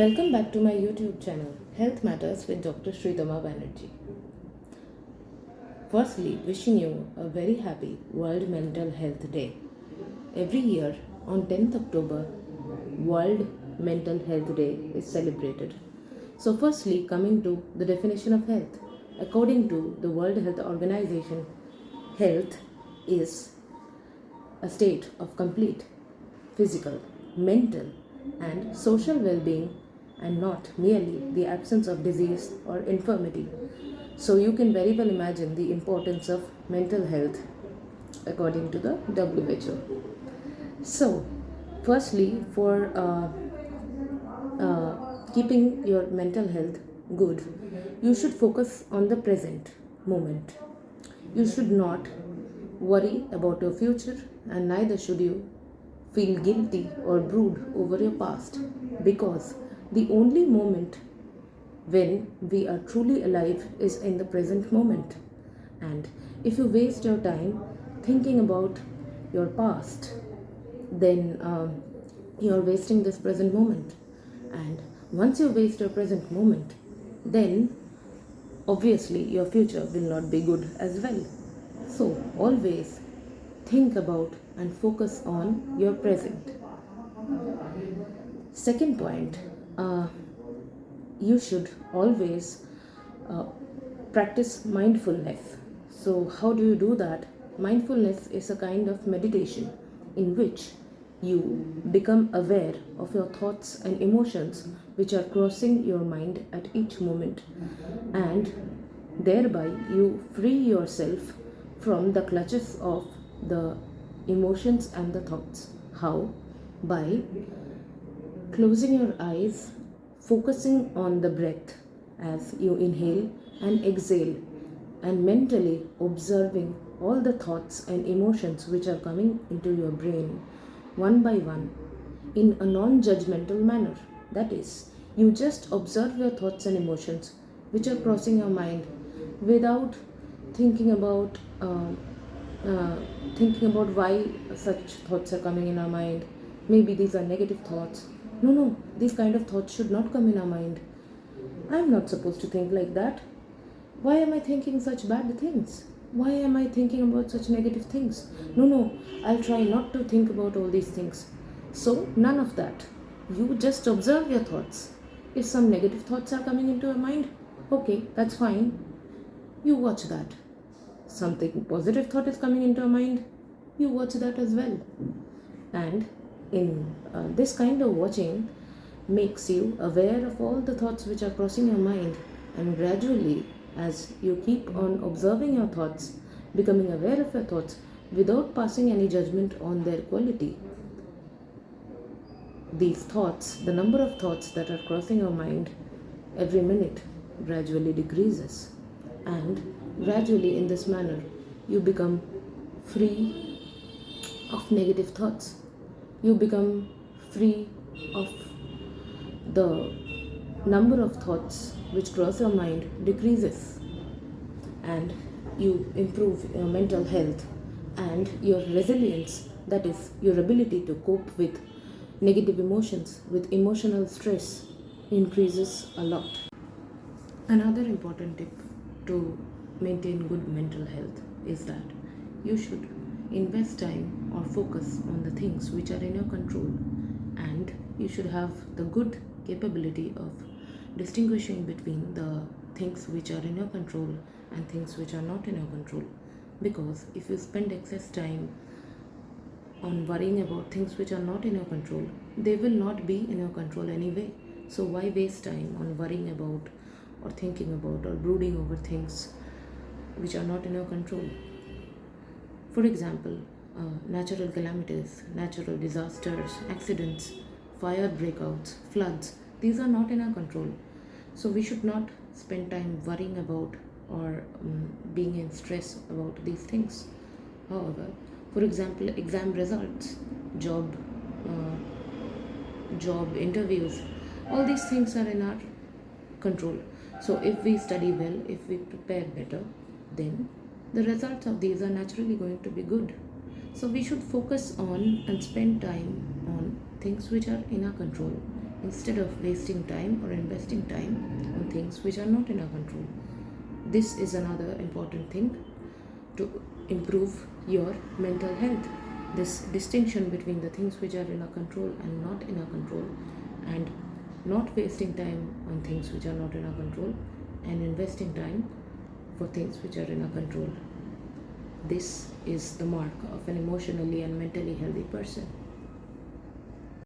Welcome back to my YouTube channel, Health Matters with Dr. Shritama Banerjee. Firstly, wishing you a very happy World Mental Health Day. Every year on 10th October, World Mental Health Day is celebrated. So firstly, coming to the definition of health. According to the World Health Organization, health is a state of complete physical, mental, and social well-being, and not merely the absence of disease or infirmity. So you can very well imagine the importance of mental health according to the WHO. So, firstly, for keeping your mental health good, you should focus on the present moment. You should not worry about your future, and neither should you feel guilty or brood over your past, because the only moment when we are truly alive is in the present moment. And if you waste your time thinking about your past, then you're wasting this present moment. And once you waste your present moment, then obviously your future will not be good as well. So always think about and focus on your present. Second point, you should always uh, practice mindfulness. So, how do you do that? Mindfulness is a kind of meditation in which you become aware of your thoughts and emotions which are crossing your mind at each moment, and thereby you free yourself from the clutches of the emotions and the thoughts. How? By closing your eyes, focusing on the breath as you inhale and exhale, and mentally observing all the thoughts and emotions which are coming into your brain one by one in a non judgmental manner. That is, you just observe your thoughts and emotions which are crossing your mind without thinking about why such thoughts are coming in our mind. Maybe these are negative thoughts. No, these kind of thoughts should not come in our mind. I'm not supposed to think like that. Why am I thinking such bad things? Why am I thinking about such negative things? No, I'll try not to think about all these things. So, none of that. You just observe your thoughts. If some negative thoughts are coming into your mind, okay, that's fine. You watch that. Something positive thought is coming into your mind, you watch that as well. And in this kind of watching makes you aware of all the thoughts which are crossing your mind, and gradually, as you keep on observing your thoughts, becoming aware of your thoughts without passing any judgment on their quality, these thoughts, the number of thoughts that are crossing your mind every minute, gradually decreases. And gradually, in this manner, you become free of negative thoughts. You become free of the number of thoughts which cross your mind decreases, and you improve your mental health and your resilience, that is your ability to cope with negative emotions, with emotional stress, increases a lot. Another important tip to maintain good mental health is that you should invest time or focus on the things which are in your control, and you should have the good capability of distinguishing between the things which are in your control and things which are not in your control. Because if you spend excess time on worrying about things which are not in your control, they will not be in your control anyway. So why waste time on worrying about or thinking about or brooding over things which are not in your control? For example, natural calamities, natural disasters, accidents, fire breakouts, floods, these are not in our control. So we should not spend time worrying about or being in stress about these things. However, for example, exam results, job interviews, all these things are in our control. So if we study well, if we prepare better, then the results of these are naturally going to be good. So we should focus on and spend time on things which are in our control instead of wasting time or investing time on things which are not in our control. This is another important thing to improve your mental health. This distinction between the things which are in our control and not in our control, and not wasting time on things which are not in our control, and investing time for things which are in our control. This is the mark of an emotionally and mentally healthy person.